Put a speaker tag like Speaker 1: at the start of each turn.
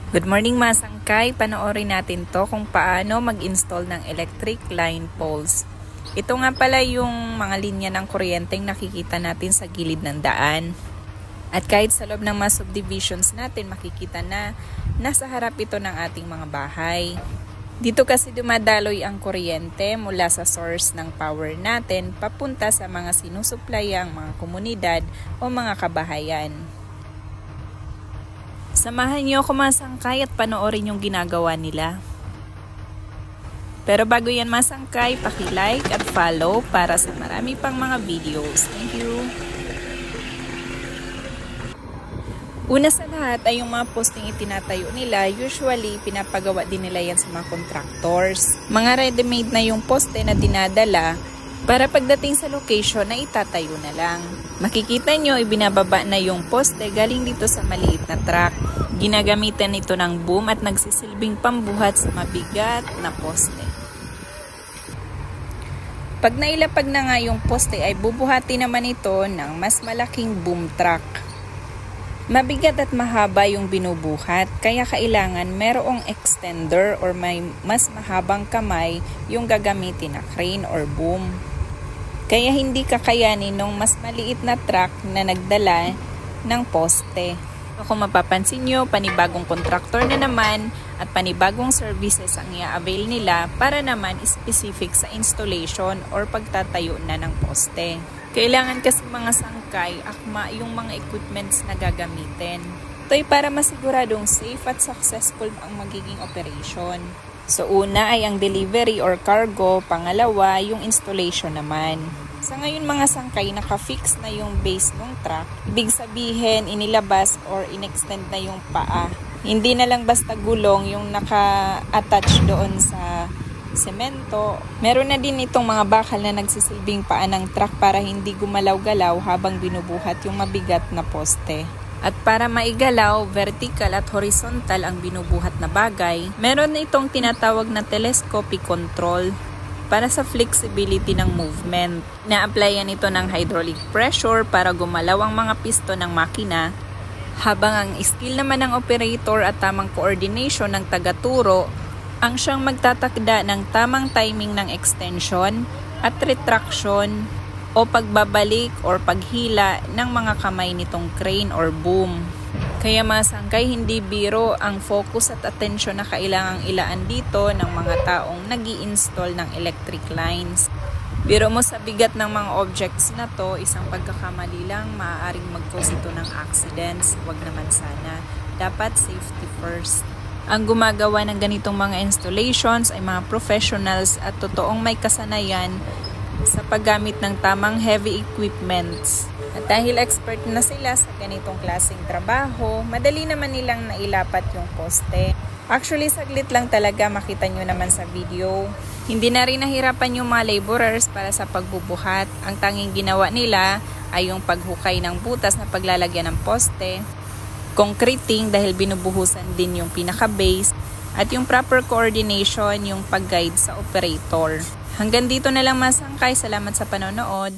Speaker 1: Good morning mga sangkay, panoorin natin to kung paano mag-install ng electric line poles. Ito nga pala yung mga linya ng kuryenteng nakikita natin sa gilid ng daan. At kahit sa loob ng mga subdivisions natin, makikita na nasa harap ito ng ating mga bahay. Dito kasi dumadaloy ang kuryente mula sa source ng power natin papunta sa mga sinusuplayang mga komunidad o mga kabahayan. Samahan niyo ako mga sangkay at panoorin yung ginagawa nila. Pero bago yan mga sangkay, paki-like at follow para sa marami pang mga videos. Thank you! Una sa lahat ay yung mga posting itinatayo nila, usually pinapagawa din nila yan sa mga contractors. Mga ready-made na yung poste na dinadala para pagdating sa location na itatayo na lang. Makikita nyo, ibinababa na yung poste galing dito sa maliit na truck. Ginagamitan ito ng boom at nagsisilbing pambuhat sa mabigat na poste. Pag nailapag na nga yung poste ay bubuhati naman ito ng mas malaking boom truck. Mabigat at mahaba yung binubuhat, kaya kailangan merong extender or may mas mahabang kamay yung gagamitin na crane or boom. Kaya hindi kakayanin ng mas maliit na truck na nagdala ng poste. So, kung mapapansin nyo, panibagong contractor na naman at panibagong services ang i-avail nila para naman specific sa installation or pagtatayo na ng poste. Kailangan kasi mga sangkay, akma yung mga equipments na gagamitin. Ito ay para masiguradong safe at successful ang magiging operation. So una ay ang delivery or cargo, pangalawa yung installation naman. Sa ngayon mga sangkay, naka-fix na yung base ng truck. Ibig sabihin, inilabas or inextend na yung paa. Hindi na lang basta gulong yung naka-attach doon sa semento. Meron na din itong mga bakal na nagsisilbing paa ng truck para hindi gumalaw-galaw habang binubuhat yung mabigat na poste. At para maigalaw, vertical at horizontal ang binubuhat na bagay, meron na itong tinatawag na telescopic control para sa flexibility ng movement. Na-applyan ito ng hydraulic pressure para gumalaw ang mga piston ng makina, habang ang skill naman ng operator at tamang coordination ng tagaturo ang siyang magtatakda ng tamang timing ng extension at retraction o pagbabalik or paghila ng mga kamay nitong crane or boom. Kaya mga sangkay, hindi biro ang focus at atensyon na kailangang ilaan dito ng mga taong nag-i-install ng electric lines. Biro mo sa bigat ng mga objects na to, isang pagkakamali lang maaaring mag-cause ito ng accidents. Huwag naman sana. Dapat safety first. Ang gumagawa ng ganitong mga installations ay mga professionals at totoong may kasanayan sa paggamit ng tamang heavy equipments. At dahil expert na sila sa ganitong klaseng trabaho, madali naman nilang nailapat yung poste. Actually, saglit lang talaga, makita nyo naman sa video. Hindi na rin nahirapan yung mga laborers para sa pagbubuhat. Ang tanging ginawa nila ay yung paghukay ng butas na paglalagyan ng poste, concreting dahil binubuhusan din yung pinaka-base, at yung proper coordination, yung pag-guide sa operator. Hanggang dito na lang mga sangkay. Salamat sa panonood.